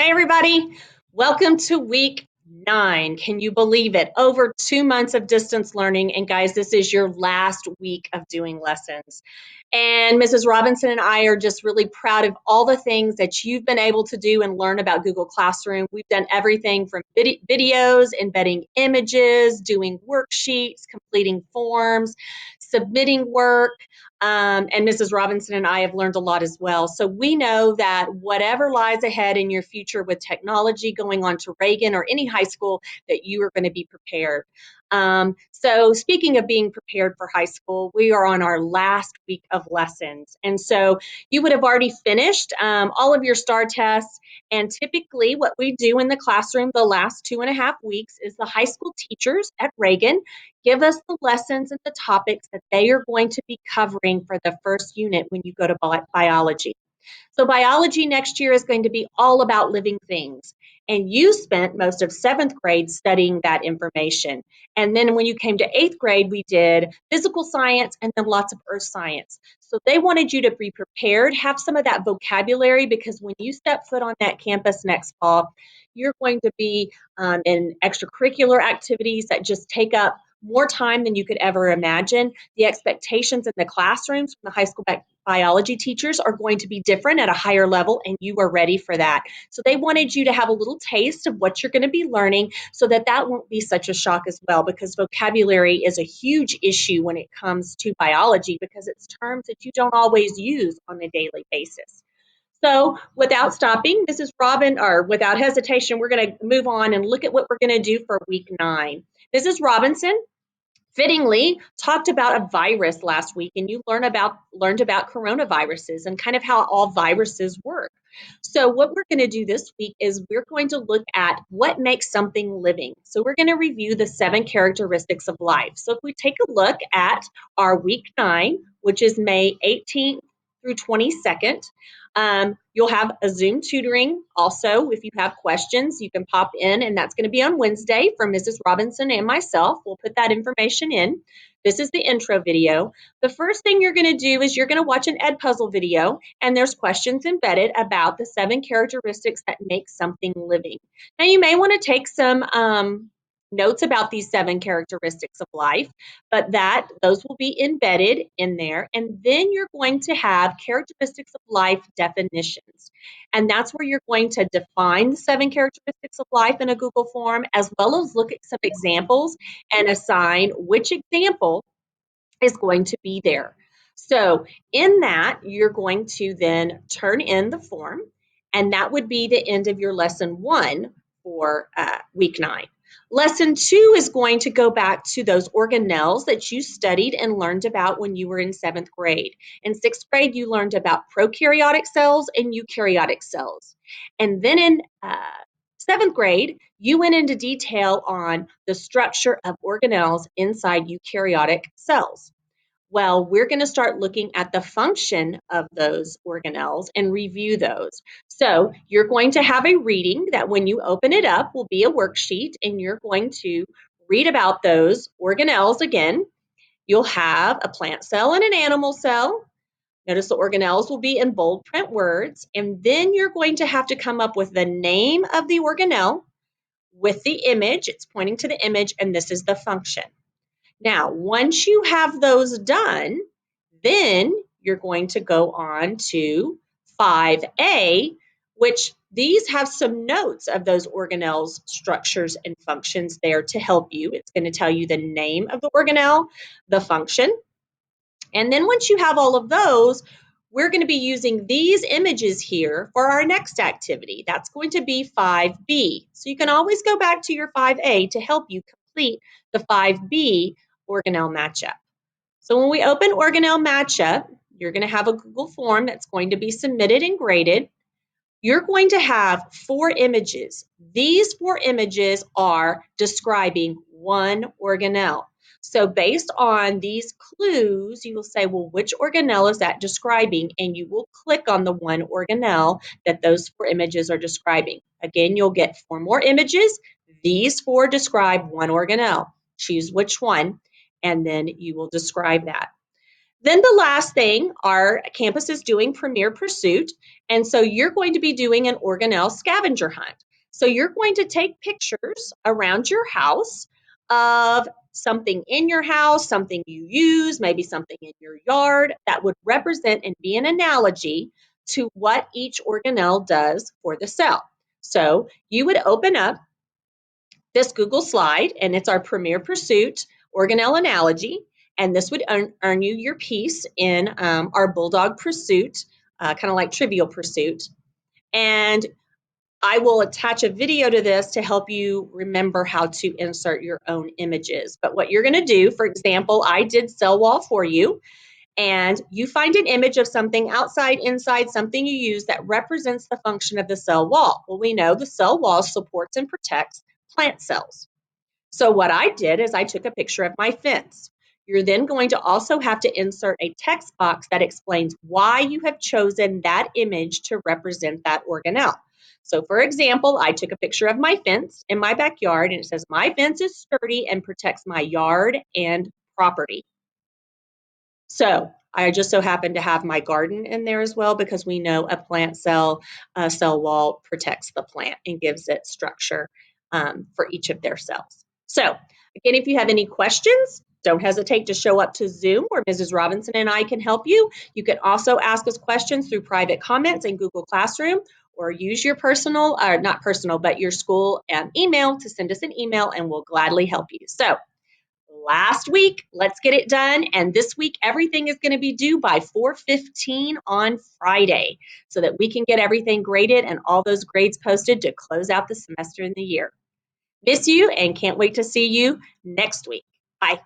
Hey, everybody. Welcome to week 9. Can you believe it? Over 2 months of distance learning. And guys, this is your last week of doing lessons. And Mrs. Robinson and I are just really proud of all the things that you've been able to do and learn about Google Classroom. We've done everything from videos, embedding images, doing worksheets, completing forms, submitting work. And Mrs. Robinson and I have learned a lot as well. So we know that whatever lies ahead in your future with technology going on to Reagan or any high school, that you are going to be prepared. So speaking of being prepared for high school, we are on our last week of lessons. And so you would have already finished all of your STAR tests. And typically what we do in the classroom the last 2.5 weeks is the high school teachers at Reagan give us the lessons and the topics that they are going to be covering for the first unit when you go to biology. So biology next year is going to be all about living things. And you spent most of 7th grade studying that information. And then when you came to 8th grade, we did physical science and then lots of earth science. So they wanted you to be prepared, have some of that vocabulary, because when you step foot on that campus next fall, you're going to be in extracurricular activities that just take up more time than you could ever imagine. The expectations in the classrooms from the high school biology teachers are going to be different at a higher level, and you are ready for that. So they wanted you to have a little taste of what you're going to be learning so that that won't be such a shock as well, because vocabulary is a huge issue when it comes to biology because it's terms that you don't always use on a daily basis. So without stopping, Mrs. Robin, or without hesitation, we're going to move on and look at what we're going to do for week 9. Mrs. Robinson fittingly talked about a virus last week, and you learned about coronaviruses and kind of how all viruses work. So what we're going to do this week is we're going to look at what makes something living. So we're going to review the 7 characteristics of life. So if we take a look at our week 9, which is May 18th through 22nd, you'll have a Zoom tutoring. Also, if you have questions, you can pop in, and that's going to be on Wednesday from Mrs. Robinson and myself. We'll put that information in. This is the intro video. The first thing you're going to do is you're going to watch an Edpuzzle video, and there's questions embedded about the 7 characteristics that make something living. Now, you may want to take some notes about these 7 characteristics of life, but those will be embedded in there. And then you're going to have characteristics of life definitions. And that's where you're going to define the 7 characteristics of life in a Google form, as well as look at some examples and assign which example is going to be there. So in that, you're going to then turn in the form, and that would be the end of your lesson 1 for week 9. Lesson 2 is going to go back to those organelles that you studied and learned about when you were in 7th grade. In 6th grade, you learned about prokaryotic cells and eukaryotic cells. And then in 7th grade, you went into detail on the structure of organelles inside eukaryotic cells. Well, we're going to start looking at the function of those organelles and review those. So you're going to have a reading that when you open it up will be a worksheet, and you're going to read about those organelles again. You'll have a plant cell and an animal cell. Notice the organelles will be in bold print words, and then you're going to have to come up with the name of the organelle with the image. It's pointing to the image, and this is the function. Now, once you have those done, then you're going to go on to 5A, which these have some notes of those organelles, structures, and functions there to help you. It's going to tell you the name of the organelle, the function. And then once you have all of those, we're going to be using these images here for our next activity. That's going to be 5B. So you can always go back to your 5A to help you complete the 5B organelle matchup. So when we open organelle matchup, you're going to have a Google form that's going to be submitted and graded. You're going to have 4 images. These 4 images are describing one organelle. So based on these clues, you will say, well, which organelle is that describing? And you will click on the one organelle that those 4 images are describing. Again, you'll get 4 more images. These 4 describe one organelle. Choose which one, and then you will describe that. Then the last thing, our campus is doing Premier Pursuit, and so you're going to be doing an organelle scavenger hunt. So you're going to take pictures around your house of something in your house, something you use, maybe something in your yard that would represent and be an analogy to what each organelle does for the cell. So you would open up this Google slide, and it's our Premier Pursuit organelle analogy, and this would earn you your piece in our Bulldog Pursuit, kind of like Trivial Pursuit. And I will attach a video to this to help you remember how to insert your own images. But what you're going to do, for example, I did cell wall for you, and you find an image of something outside, inside, something you use that represents the function of the cell wall. Well, we know the cell wall supports and protects plant cells. So what I did is I took a picture of my fence. You're then going to also have to insert a text box that explains why you have chosen that image to represent that organelle. So for example, I took a picture of my fence in my backyard, and it says, "My fence is sturdy and protects my yard and property." So I just so happen to have my garden in there as well, because we know a plant cell, cell wall protects the plant and gives it structure for each of their cells. So again, if you have any questions, don't hesitate to show up to Zoom where Mrs. Robinson and I can help you. You can also ask us questions through private comments in Google Classroom, or use your personal, or not personal, but your school email to send us an email, and we'll gladly help you. So last week, let's get it done. And this week, everything is going to be due by 4:15 on Friday, so that we can get everything graded and all those grades posted to close out the semester and the year. Miss you and can't wait to see you next week. Bye.